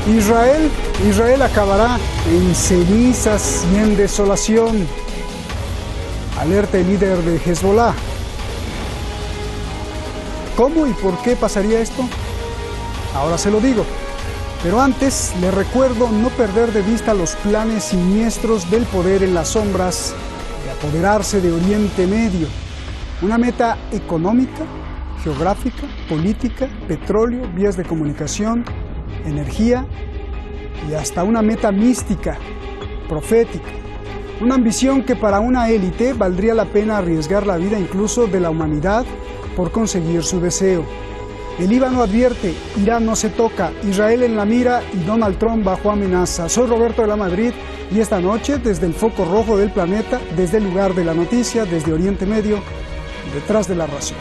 Israel acabará en cenizas y en desolación. Alerta el líder de Hezbollah. ¿Cómo y por qué pasaría esto? Ahora se lo digo. Pero antes, le recuerdo no perder de vista los planes siniestros del poder en las sombras de apoderarse de Oriente Medio. Una meta económica, geográfica, política, petróleo, vías de comunicación, energía y hasta una meta mística, profética. Una ambición que para una élite valdría la pena arriesgar la vida incluso de la humanidad por conseguir su deseo. El Líbano advierte, Irán no se toca, Israel en la mira y Donald Trump bajo amenaza. Soy Roberto de la Madrid y esta noche, desde el foco rojo del planeta, desde el lugar de la noticia, desde Oriente Medio, detrás de la razón.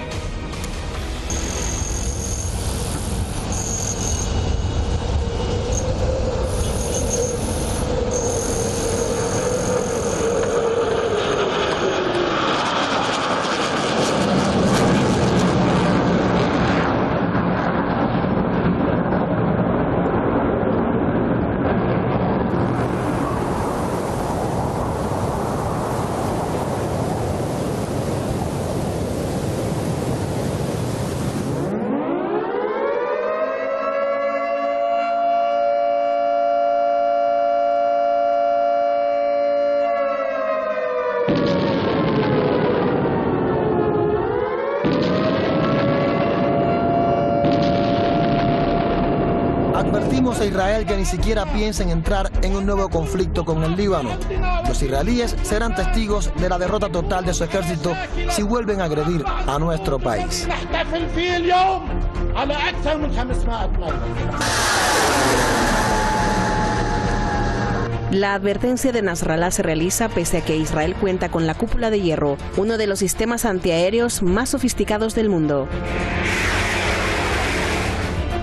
Advertimos a Israel que ni siquiera piensa en entrar en un nuevo conflicto con el Líbano. Los israelíes serán testigos de la derrota total de su ejército si vuelven a agredir a nuestro país. La advertencia de Nasrallah se realiza pese a que Israel cuenta con la cúpula de hierro, uno de los sistemas antiaéreos más sofisticados del mundo.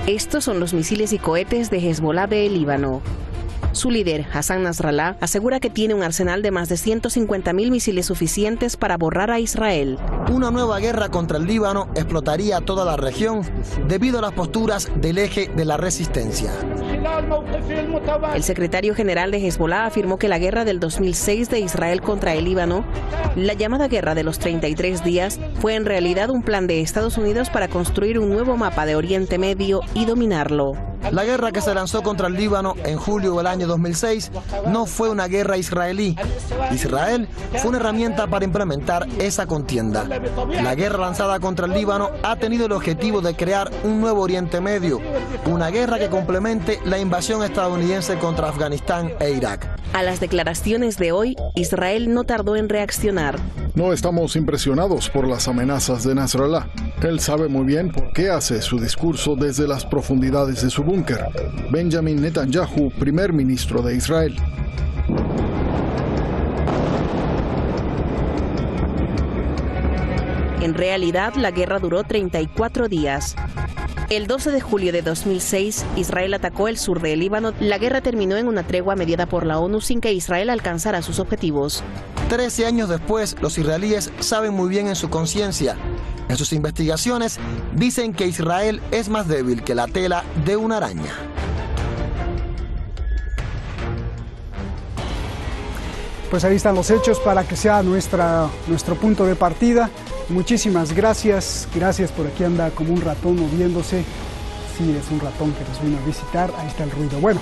Estos son los misiles y cohetes de Hezbollah del Líbano. Su líder, Hassan Nasrallah, asegura que tiene un arsenal de más de 150.000 misiles suficientes para borrar a Israel. Una nueva guerra contra el Líbano explotaría toda la región debido a las posturas del eje de la resistencia. El secretario general de Hezbollah afirmó que la guerra del 2006 de Israel contra el Líbano, la llamada guerra de los 33 días, fue en realidad un plan de Estados Unidos para construir un nuevo mapa de Oriente Medio y dominarlo. La guerra que se lanzó contra el Líbano en julio del año 2006 no fue una guerra israelí. Israel fue una herramienta para implementar esa contienda. La guerra lanzada contra el Líbano ha tenido el objetivo de crear un nuevo Oriente Medio, una guerra que complemente la invasión estadounidense contra Afganistán e Irak. A las declaraciones de hoy, Israel no tardó en reaccionar. No estamos impresionados por las amenazas de Nasrallah. Él sabe muy bien por qué hace su discurso desde las profundidades de su búnker. Benjamin Netanyahu, primer ministro de Israel. En realidad, la guerra duró 34 días. El 12 de julio de 2006, Israel atacó el sur del Líbano. La guerra terminó en una tregua mediada por la ONU sin que Israel alcanzara sus objetivos. 13 años después, los israelíes saben muy bien en su conciencia. En sus investigaciones dicen que Israel es más débil que la tela de una araña. Pues ahí están los hechos para que sea nuestro punto de partida. Muchísimas gracias. Gracias, por aquí anda como un ratón moviéndose. Sí, es un ratón que nos vino a visitar. Ahí está el ruido. Bueno,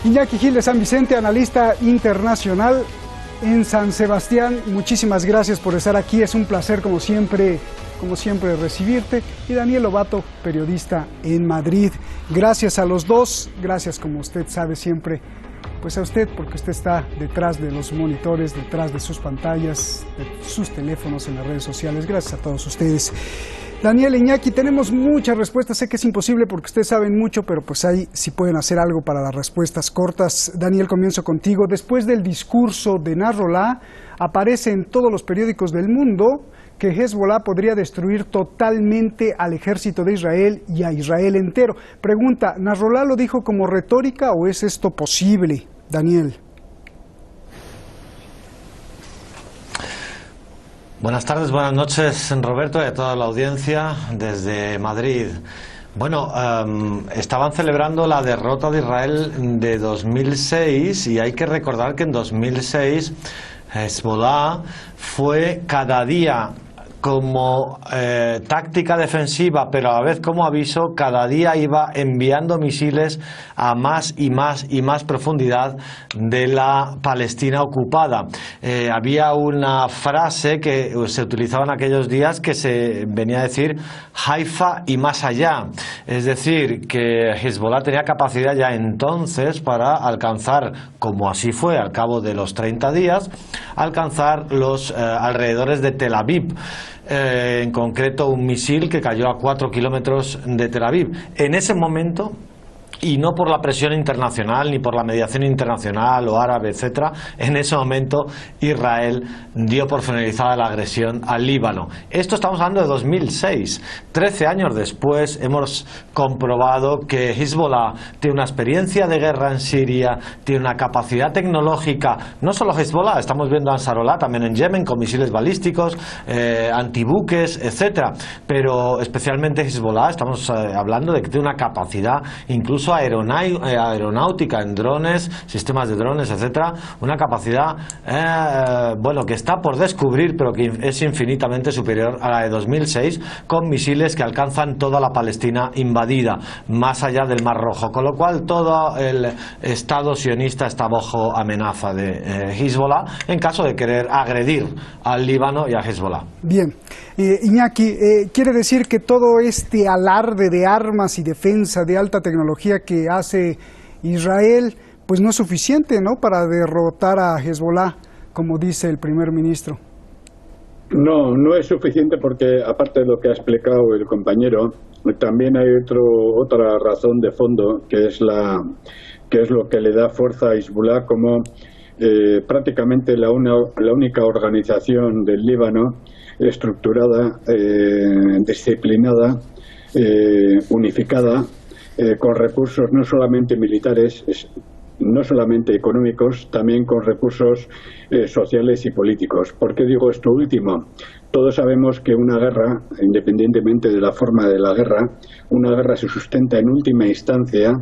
Iñaki Gil de San Vicente, analista internacional en San Sebastián. Muchísimas gracias por estar aquí. Es un placer, como siempre, recibirte. Y Daniel Lobato, periodista en Madrid. Gracias a los dos. Gracias, como usted sabe siempre, pues a usted, porque usted está detrás de los monitores, detrás de sus pantallas, de sus teléfonos, en las redes sociales. Gracias a todos ustedes. Daniel, Iñaki, tenemos muchas respuestas. Sé que es imposible porque ustedes saben mucho, pero pues ahí sí pueden hacer algo para las respuestas cortas. Daniel, comienzo contigo. Después del discurso de Nasrallah, aparece en todos los periódicos del mundo que Hezbollah podría destruir totalmente al ejército de Israel y a Israel entero. Pregunta, ¿Nasrallah lo dijo como retórica o es esto posible? Daniel. Buenas tardes, buenas noches, Roberto, y a toda la audiencia desde Madrid. Bueno, estaban celebrando la derrota de Israel de 2006 y hay que recordar que en 2006 Hezbollah fue cada día como táctica defensiva, pero a la vez como aviso, cada día iba enviando misiles a más y más y más profundidad de la Palestina ocupada. Había una frase que se utilizaba en aquellos días que se venía a decir Haifa y más allá, es decir, que Hezbollah tenía capacidad ya entonces para alcanzar, como así fue al cabo de los 30 días, alcanzar los alrededores de Tel Aviv. En concreto un misil que cayó a 4 kilómetros de Tel Aviv. En ese momento, y no por la presión internacional ni por la mediación internacional o árabe, etcétera, en ese momento Israel dio por finalizada la agresión al Líbano. Esto estamos hablando de 2006. 13 años después hemos comprobado que Hezbollah tiene una experiencia de guerra en Siria, tiene una capacidad tecnológica, no solo Hezbollah, estamos viendo a Ansarollah también en Yemen con misiles balísticos, antibuques, etcétera, pero especialmente Hezbollah estamos hablando de que tiene una capacidad incluso aeronáutica en drones, sistemas de drones, etcétera, una capacidad bueno, que está por descubrir, pero que es infinitamente superior a la de 2006, con misiles que alcanzan toda la Palestina invadida, más allá del Mar Rojo, con lo cual todo el Estado sionista está bajo amenaza de Hezbollah en caso de querer agredir al Líbano y a Hezbollah. Bien, Iñaki, quiere decir que todo este alarde de armas y defensa de alta tecnología que hace Israel, pues no es suficiente, ¿no?, para derrotar a Hezbollah, como dice el primer ministro. No, no es suficiente porque, aparte de lo que ha explicado el compañero, también hay otra razón de fondo, que es lo que le da fuerza a Hezbollah como prácticamente la única organización del Líbano estructurada, disciplinada, unificada, con recursos no solamente militares, no solamente económicos, también con recursos sociales y políticos. ¿Por qué digo esto último? Todos sabemos que una guerra, independientemente de la forma de la guerra, una guerra se sustenta en última instancia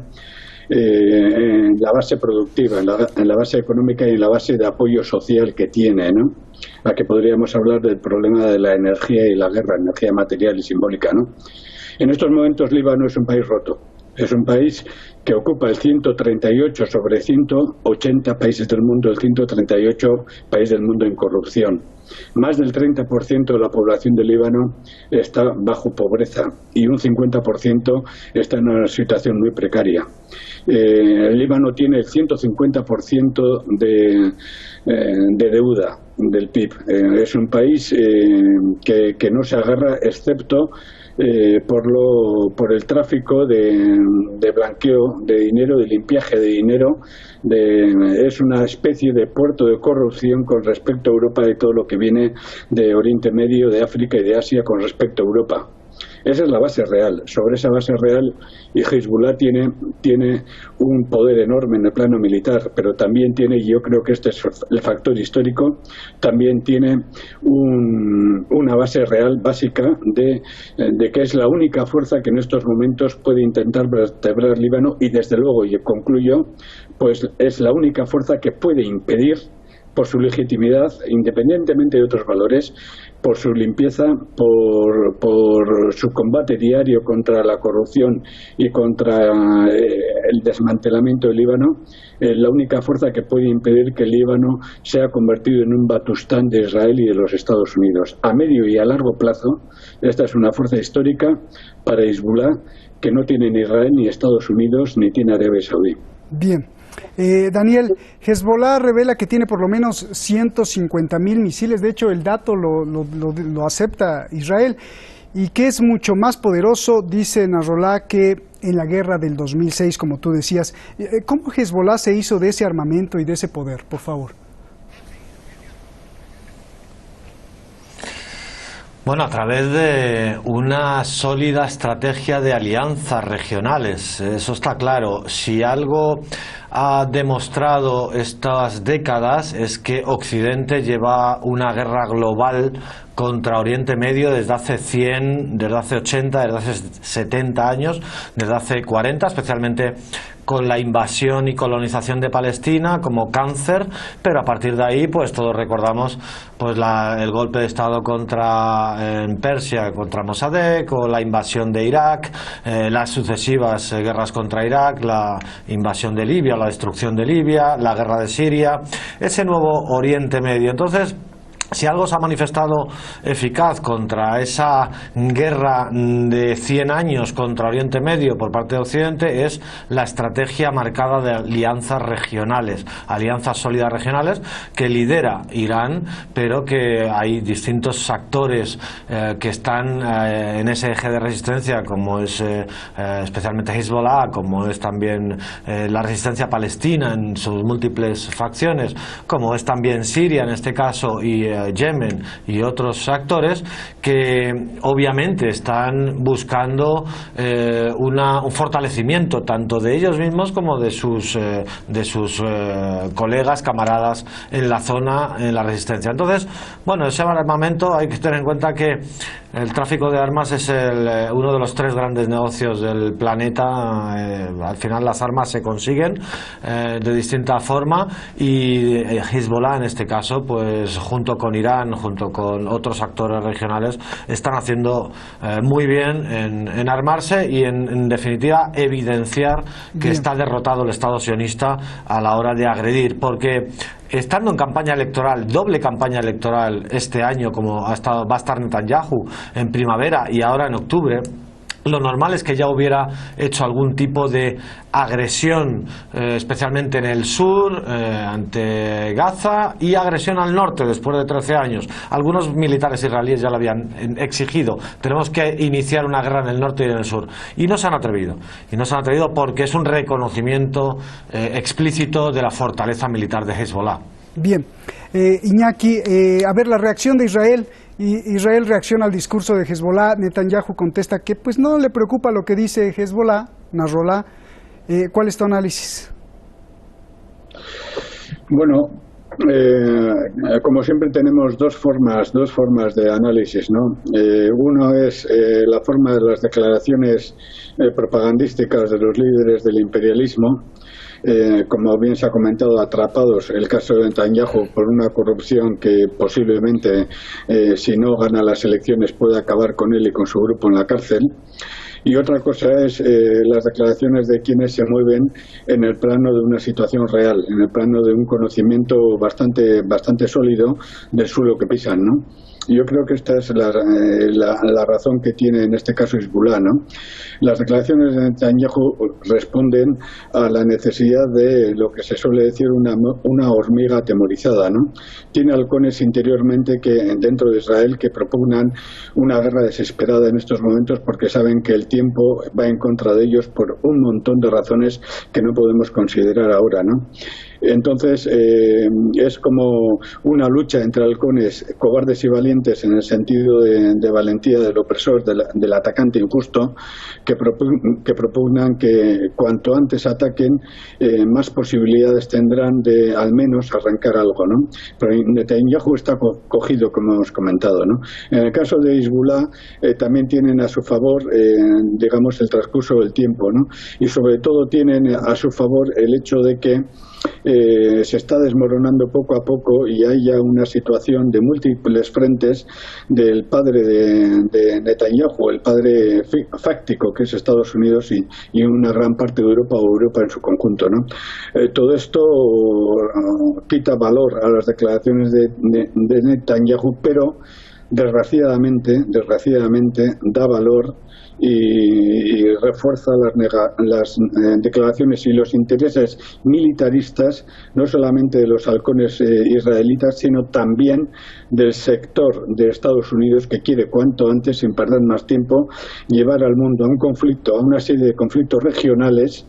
en la base productiva, en la base económica y en la base de apoyo social que tiene, ¿no? Aquí podríamos hablar del problema de la energía y la guerra, energía material y simbólica, ¿no? En estos momentos Líbano es un país roto. Es un país que ocupa el 138 sobre 180 países del mundo, el 138 país del mundo en corrupción. Más del 30% de la población del Líbano está bajo pobreza y un 50% está en una situación muy precaria. El Líbano tiene el 150% de deuda del PIB. Es un país que no se agarra excepto por el tráfico de blanqueo de dinero, de limpiaje de dinero. Es una especie de puerto de corrupción con respecto a Europa y todo lo que viene de Oriente Medio, de África y de Asia con respecto a Europa. Esa es la base real. Sobre esa base real, y Hezbollah tiene un poder enorme en el plano militar, pero también tiene, y yo creo que este es el factor histórico, también tiene una base real básica de que es la única fuerza que en estos momentos puede intentar vertebrar Líbano y, desde luego, y concluyo, pues es la única fuerza que puede impedir, por su legitimidad, independientemente de otros valores, por su limpieza, por su combate diario contra la corrupción y contra el desmantelamiento del Líbano, la única fuerza que puede impedir que el Líbano sea convertido en un Batustán de Israel y de los Estados Unidos. A medio y a largo plazo, esta es una fuerza histórica para Hezbollah que no tiene ni Israel, ni Estados Unidos, ni tiene Arabia Saudí. Bien. Daniel, Hezbollah revela que tiene por lo menos 150.000 misiles, de hecho el dato lo acepta Israel, y que es mucho más poderoso, dice Nasrallah, que en la guerra del 2006, como tú decías. ¿Cómo Hezbollah se hizo de ese armamento y de ese poder, por favor? Bueno, a través de una sólida estrategia de alianzas regionales, eso está claro. Si algo ha demostrado estas décadas es que Occidente lleva una guerra global contra Oriente Medio desde hace 100, desde hace 80, desde hace 70 años, desde hace 40, especialmente con la invasión y colonización de Palestina como cáncer, pero a partir de ahí pues todos recordamos pues el golpe de estado en Persia contra Mossadegh, o la invasión de Irak, las sucesivas guerras contra Irak, la invasión de Libia, la destrucción de Libia, la guerra de Siria, ese nuevo Oriente Medio. Entonces, si algo se ha manifestado eficaz contra esa guerra de 100 años contra Oriente Medio por parte de Occidente es la estrategia marcada de alianzas regionales, alianzas sólidas regionales que lidera Irán, pero que hay distintos actores que están en ese eje de resistencia, como es especialmente Hezbollah, como es también la resistencia palestina en sus múltiples facciones, como es también Siria en este caso y Yemen y otros actores que obviamente están buscando un fortalecimiento tanto de ellos mismos como de sus colegas, camaradas en la zona, en la resistencia. Entonces, bueno, ese armamento hay que tener en cuenta que el tráfico de armas es uno de los 3 grandes negocios del planeta. Al final las armas se consiguen de distinta forma y Hezbollah en este caso, pues junto con Irán, junto con otros actores regionales, están haciendo muy bien en armarse y en definitiva evidenciar que está derrotado el Estado sionista a la hora de agredir, porque estando en campaña electoral, doble campaña electoral este año, como va a estar Netanyahu en primavera y ahora en octubre, lo normal es que ya hubiera hecho algún tipo de agresión, especialmente en el sur, ante Gaza, y agresión al norte después de 13 años. Algunos militares israelíes ya lo habían exigido. Tenemos que iniciar una guerra en el norte y en el sur. Y no se han atrevido. Y no se han atrevido porque es un reconocimiento explícito de la fortaleza militar de Hezbollah. Bien. Iñaki, a ver, la reacción de Israel. Israel reacciona al discurso de Hezbollah. Netanyahu contesta que pues no le preocupa lo que dice Hezbollah, Nasrallah. ¿Cuál es tu análisis? Bueno, como siempre tenemos dos formas de análisis, ¿no? Uno es la forma de las declaraciones propagandísticas de los líderes del imperialismo, como bien se ha comentado, atrapados, el caso de Netanyahu, por una corrupción que posiblemente, si no gana las elecciones, puede acabar con él y con su grupo en la cárcel. Y otra cosa es las declaraciones de quienes se mueven en el plano de una situación real, en el plano de un conocimiento bastante sólido del suelo que pisan, ¿no? Yo creo que esta es la razón que tiene en este caso Hezbollah, ¿no? Las declaraciones de Netanyahu responden a la necesidad de lo que se suele decir una hormiga atemorizada, ¿no? Tiene halcones interiormente dentro de Israel que propugnan una guerra desesperada en estos momentos porque saben que el tiempo va en contra de ellos por un montón de razones que no podemos considerar ahora, ¿no? Entonces es como una lucha entre halcones cobardes y valientes en el sentido de valentía del opresor, del atacante injusto, que propugnan que cuanto antes ataquen más posibilidades tendrán de al menos arrancar algo, ¿no? Pero Netanyahu está cogido, como hemos comentado, ¿no? En el caso de Hezbollah también tienen a su favor digamos el transcurso del tiempo, ¿no? Y sobre todo tienen a su favor el hecho de que se está desmoronando poco a poco y hay ya una situación de múltiples frentes del padre de Netanyahu, el padre fáctico que es Estados Unidos y una gran parte de Europa o Europa en su conjunto, ¿no? Todo esto quita valor a las declaraciones de Netanyahu, pero desgraciadamente da valor y refuerza las declaraciones y los intereses militaristas no solamente de los halcones israelitas, sino también del sector de Estados Unidos que quiere cuanto antes, sin perder más tiempo, llevar al mundo a un conflicto, a una serie de conflictos regionales,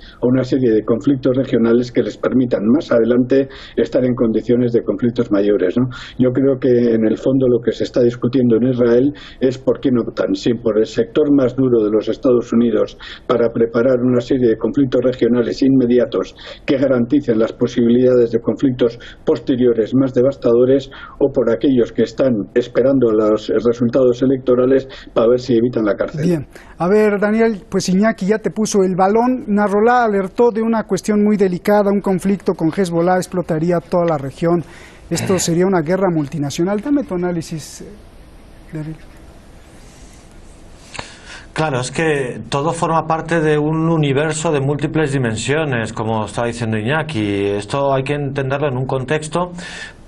que les permitan más adelante estar en condiciones de conflictos mayores, ¿no? Yo creo que en el fondo lo que se está discutiendo en Israel es por qué no optan, si por el sector más duro futuro de los Estados Unidos para preparar una serie de conflictos regionales inmediatos que garanticen las posibilidades de conflictos posteriores más devastadores, o por aquellos que están esperando los resultados electorales para ver si evitan la cárcel. Bien, a ver, Daniel, pues Iñaki ya te puso el balón. Nasrallah alertó de una cuestión muy delicada: un conflicto con Hezbollah explotaría toda la región. Esto sería una guerra multinacional. Dame tu análisis, David. Claro, es que todo forma parte de un universo de múltiples dimensiones, como está diciendo Iñaki. Esto hay que entenderlo en un contexto,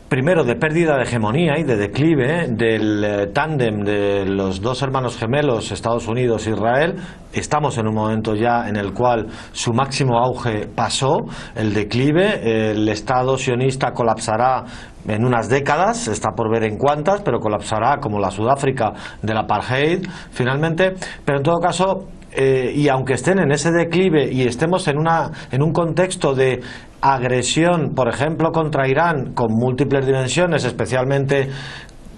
primero, de pérdida de hegemonía y de declive del tándem de los dos hermanos gemelos, Estados Unidos e Israel. Estamos en un momento ya en el cual su máximo auge pasó, el declive. El Estado sionista colapsará en unas décadas, está por ver en cuántas, pero colapsará como la Sudáfrica del apartheid finalmente. Pero en todo caso, y aunque estén en ese declive y estemos en un contexto de agresión, por ejemplo, contra Irán, con múltiples dimensiones, especialmente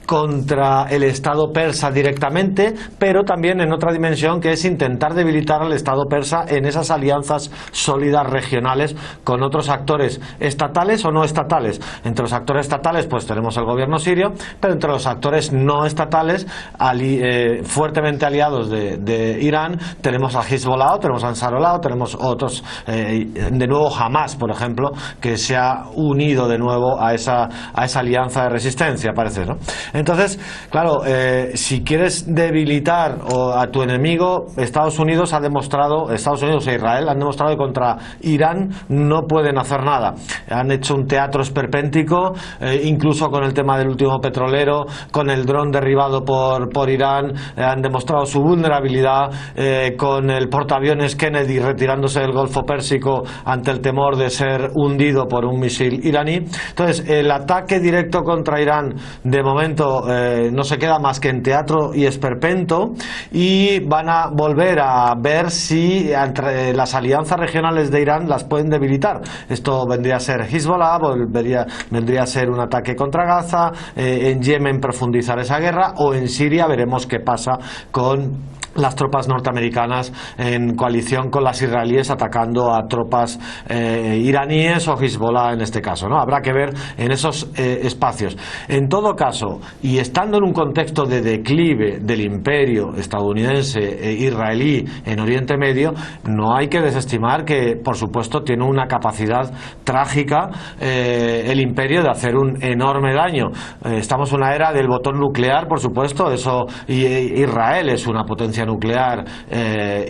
contra el Estado persa directamente, pero también en otra dimensión, que es intentar debilitar al Estado persa en esas alianzas sólidas regionales con otros actores estatales o no estatales. Entre los actores estatales pues tenemos el gobierno sirio, pero entre los actores no estatales fuertemente aliados de Irán tenemos a Hezbollah, tenemos a Ansarullah, tenemos otros, de nuevo Hamas, por ejemplo, que se ha unido de nuevo a esa alianza de resistencia, parece, ¿no? Entonces, claro, si quieres debilitar a tu enemigo, Estados Unidos e Israel han demostrado que contra Irán no pueden hacer nada. Han hecho un teatro esperpéntico, incluso con el tema del último petrolero, con el dron derribado por Irán, han demostrado su vulnerabilidad, con el portaaviones Kennedy retirándose del Golfo Pérsico ante el temor de ser hundido por un misil iraní. Entonces, el ataque directo contra Irán, de momento, no se queda más que en teatro y esperpento, y van a volver a ver si entre las alianzas regionales de Irán las pueden debilitar. Esto vendría a ser Hezbollah, vendría a ser un ataque contra Gaza, en Yemen profundizar esa guerra, o en Siria veremos qué pasa con las tropas norteamericanas en coalición con las israelíes atacando a tropas iraníes o Hezbollah en este caso, ¿no? Habrá que ver en esos espacios. En todo caso, y estando en un contexto de declive del imperio estadounidense e israelí en Oriente Medio, no hay que desestimar que, por supuesto, tiene una capacidad trágica el imperio de hacer un enorme daño. Estamos en una era del botón nuclear, por supuesto, y Israel es una potencia nuclear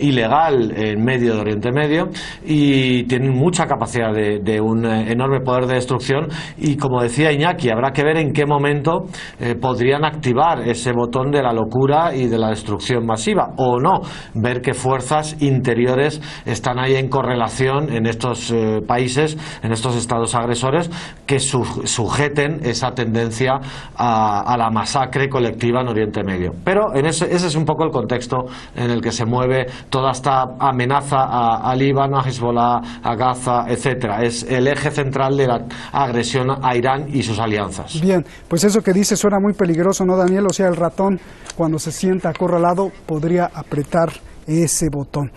ilegal en medio de Oriente Medio, y tienen mucha capacidad de un enorme poder de destrucción, y como decía Iñaki, habrá que ver en qué momento podrían activar ese botón de la locura y de la destrucción masiva, o no, ver qué fuerzas interiores están ahí en correlación en estos países, en estos estados agresores, que sujeten esa tendencia a la masacre colectiva en Oriente Medio. Pero ese es un poco el contexto en el que se mueve toda esta amenaza a Líbano, a Hezbollah, a Gaza, etcétera. Es el eje central de la agresión a Irán y sus alianzas. Bien, pues eso que dice suena muy peligroso, ¿no, Daniel? O sea, el ratón, cuando se sienta acorralado, podría apretar ese botón.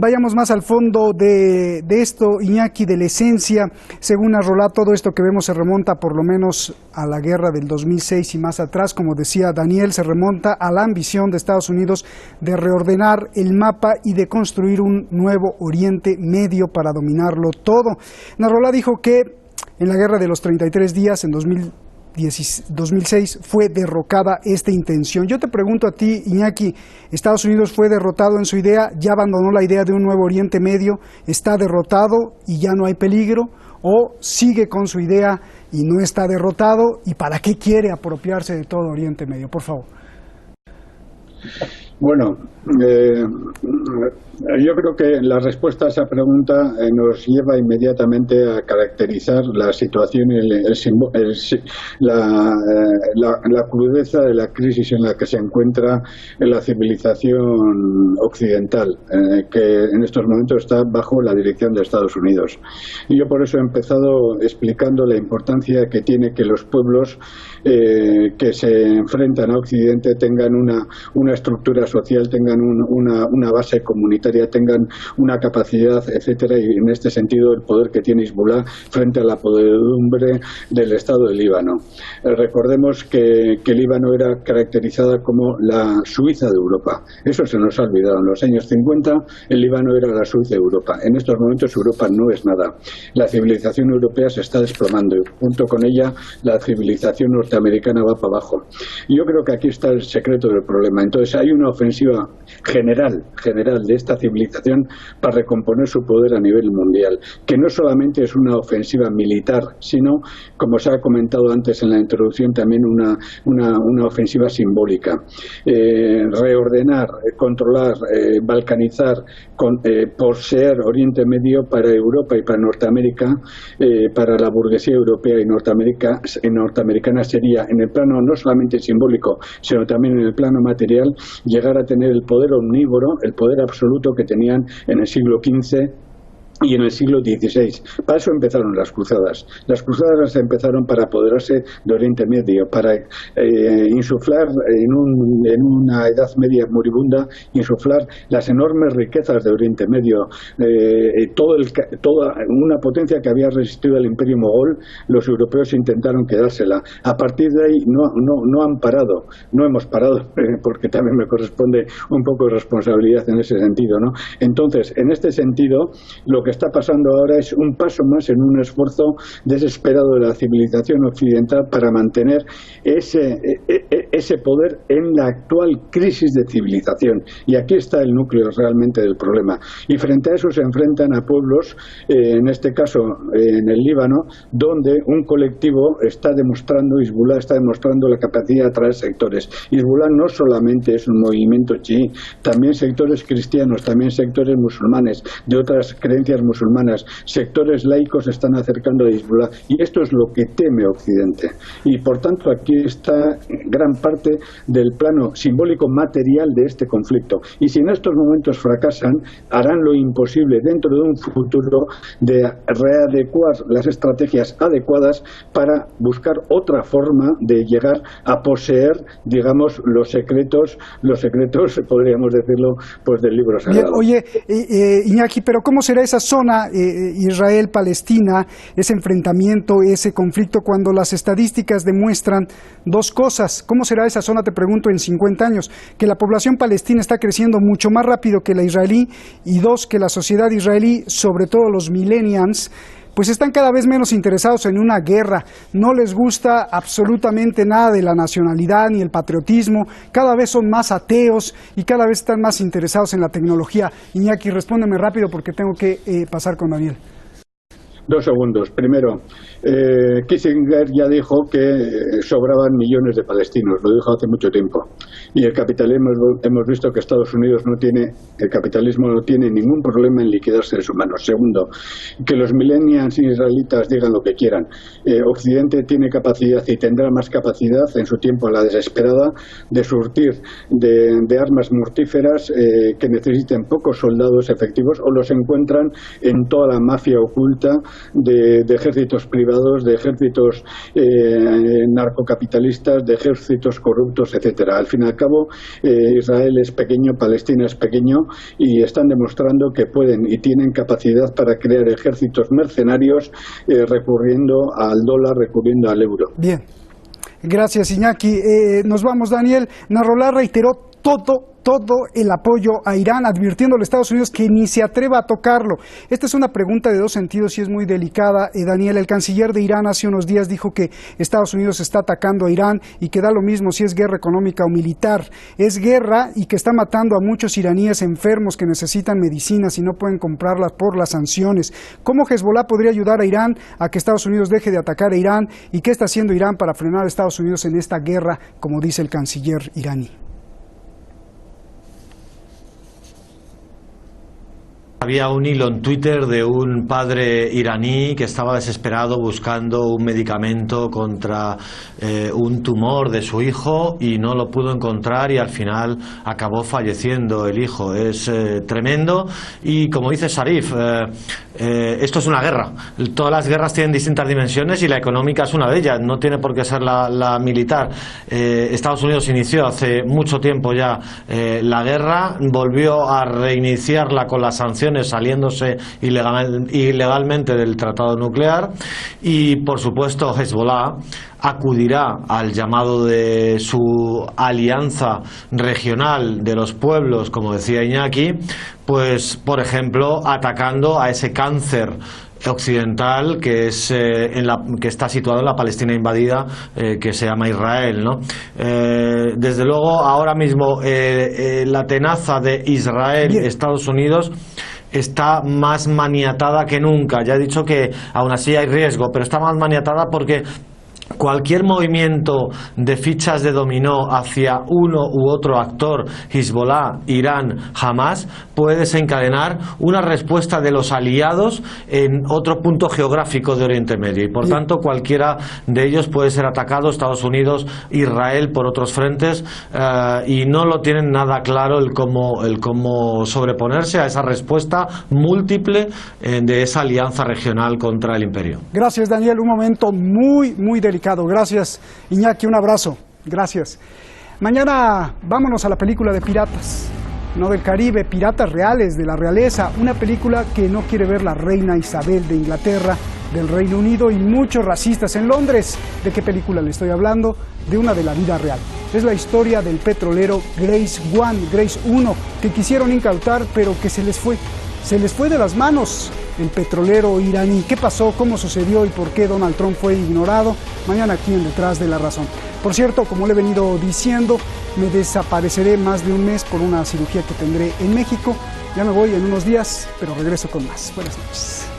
Vayamos más al fondo de esto, Iñaki, de la esencia. Según Nasrallah, todo esto que vemos se remonta por lo menos a la guerra del 2006 y más atrás. Como decía Daniel, se remonta a la ambición de Estados Unidos de reordenar el mapa y de construir un nuevo Oriente Medio para dominarlo todo. Nasrallah dijo que en la guerra de los 33 días, en 2006, fue derrocada esta intención. Yo te pregunto a ti, Iñaki, ¿Estados Unidos fue derrotado en su idea? ¿Ya abandonó la idea de un nuevo Oriente Medio? ¿Está derrotado y ya no hay peligro? ¿O sigue con su idea y no está derrotado? ¿Y para qué quiere apropiarse de todo Oriente Medio? Por favor. Bueno, yo creo que la respuesta a esa pregunta nos lleva inmediatamente a caracterizar la situación y la crudeza de la crisis en la que se encuentra la civilización occidental, que en estos momentos está bajo la dirección de Estados Unidos. Y yo por eso he empezado explicando la importancia que tiene que los pueblos que se enfrentan a Occidente tengan una estructura estructura social, tengan una base comunitaria, tengan una capacidad, etcétera, y en este sentido el poder que tiene Hezbollah frente a la podredumbre del Estado de Líbano. Recordemos que Líbano era caracterizada como la Suiza de Europa. Eso se nos ha olvidado. En los años 50 el Líbano era la Suiza de Europa. En estos momentos Europa no es nada. La civilización europea se está desplomando y junto con ella la civilización norteamericana va para abajo. Yo creo que aquí está el secreto del problema. Entonces hay una ofensiva general de esta civilización para recomponer su poder a nivel mundial, que no solamente es una ofensiva militar, sino, como se ha comentado antes en la introducción, también una ofensiva simbólica. Reordenar, controlar, balcanizar, poseer Oriente Medio para Europa y para Norteamérica, para la burguesía europea y norteamericana sería, en el plano no solamente simbólico, sino también en el plano material, llegar a tener el poder omnívoro, el poder absoluto que tenían en el siglo XV y en el siglo XVI. Para eso empezaron las cruzadas. Las cruzadas empezaron para apoderarse de Oriente Medio, para insuflar en una Edad Media moribunda, insuflar las enormes riquezas de Oriente Medio, toda una potencia que había resistido al Imperio Mogol. Los europeos intentaron quedársela. A partir de ahí no han parado, no hemos parado, porque también me corresponde un poco de responsabilidad en ese sentido, ¿no? Entonces, en este sentido, lo que está pasando ahora es un paso más en un esfuerzo desesperado de la civilización occidental para mantener ese poder en la actual crisis de civilización. Y aquí está el núcleo realmente del problema. Y frente a eso se enfrentan a pueblos, en este caso en el Líbano, donde un colectivo está demostrando, Hezbollah está demostrando la capacidad de atraer sectores. Hezbollah no solamente es un movimiento chií, también sectores cristianos, también sectores musulmanes, de otras creencias musulmanas, sectores laicos se están acercando a Hezbollah, y esto es lo que teme Occidente. Y por tanto aquí está gran parte del plano simbólico material de este conflicto. Y si en estos momentos fracasan, harán lo imposible dentro de un futuro de readecuar las estrategias adecuadas para buscar otra forma de llegar a poseer, digamos, los secretos, podríamos decirlo, pues del libro sagrado. Bien, oye, Iñaki, pero ¿cómo será esa zona Israel-Palestina, ese enfrentamiento, ese conflicto, cuando las estadísticas demuestran dos cosas? ¿Cómo será esa zona, te pregunto, en 50 años? Que la población palestina está creciendo mucho más rápido que la israelí, y dos, que la sociedad israelí, sobre todo los millennials, pues están cada vez menos interesados en una guerra, no les gusta absolutamente nada de la nacionalidad ni el patriotismo, cada vez son más ateos y cada vez están más interesados en la tecnología. Iñaki, respóndeme rápido porque tengo que pasar con Daniel. 2 segundos. Primero, Kissinger ya dijo que sobraban millones de palestinos, lo dijo hace mucho tiempo. Y el capitalismo, hemos visto que Estados Unidos el capitalismo no tiene ningún problema en liquidar seres humanos. Segundo, que los millennials israelitas digan lo que quieran. Occidente tiene capacidad y tendrá más capacidad en su tiempo a la desesperada de surtir de armas mortíferas que necesiten pocos soldados efectivos, o los encuentran en toda la mafia oculta de ejércitos privados, de ejércitos narcocapitalistas, de ejércitos corruptos, etcétera. Al fin y al cabo, Israel es pequeño, Palestina es pequeño, y están demostrando que pueden y tienen capacidad para crear ejércitos mercenarios recurriendo al dólar, recurriendo al euro. Bien, gracias, Iñaki. Nos vamos, Daniel. Nasrallah reiteró todo el apoyo a Irán, advirtiendo a los Estados Unidos que ni se atreva a tocarlo. Esta es una pregunta de dos sentidos y es muy delicada. Daniel, el canciller de Irán hace unos días dijo que Estados Unidos está atacando a Irán y que da lo mismo si es guerra económica o militar. Es guerra y que está matando a muchos iraníes enfermos que necesitan medicinas y no pueden comprarlas por las sanciones. ¿Cómo Hezbollah podría ayudar a Irán a que Estados Unidos deje de atacar a Irán? ¿Y qué está haciendo Irán para frenar a Estados Unidos en esta guerra, como dice el canciller iraní? Había un hilo en Twitter de un padre iraní que estaba desesperado buscando un medicamento contra un tumor de su hijo y no lo pudo encontrar y al final acabó falleciendo el hijo. Es tremendo y, como dice Sharif, esto es una guerra. Todas las guerras tienen distintas dimensiones y la económica es una de ellas. No tiene por qué ser la militar. Estados Unidos inició hace mucho tiempo ya la guerra, volvió a reiniciarla con las sanciones, saliéndose ilegalmente del tratado nuclear, y por supuesto Hezbollah acudirá al llamado de su alianza regional de los pueblos, como decía Iñaki, pues por ejemplo atacando a ese cáncer occidental que es que está situado en la Palestina invadida, que se llama Israel, ¿no? Desde luego ahora mismo la tenaza de Israel, Estados Unidos, está más maniatada que nunca. Ya he dicho que aún así hay riesgo, pero está más maniatada porque cualquier movimiento de fichas de dominó hacia uno u otro actor, Hezbollah, Irán, Hamas, puede desencadenar una respuesta de los aliados en otro punto geográfico de Oriente Medio, y por tanto cualquiera de ellos puede ser atacado, Estados Unidos, Israel por otros frentes, y no lo tienen nada claro el cómo sobreponerse a esa respuesta múltiple de esa alianza regional contra el imperio. Gracias, Daniel, un momento muy delicado. Gracias, Iñaki, un abrazo. Gracias. Mañana vámonos a la película de piratas, no del Caribe, piratas reales, de la realeza, una película que no quiere ver la reina Isabel de Inglaterra, del Reino Unido, y muchos racistas en Londres. ¿De qué película le estoy hablando? De una de la vida real. Es la historia del petrolero Grace 1, que quisieron incautar, pero que se les fue de las manos el petrolero iraní. ¿Qué pasó? ¿Cómo sucedió? ¿Y por qué Donald Trump fue ignorado? Mañana aquí en Detrás de la Razón. Por cierto, como le he venido diciendo, me desapareceré más de un mes por una cirugía que tendré en México. Ya me voy en unos días, pero regreso con más. Buenas noches.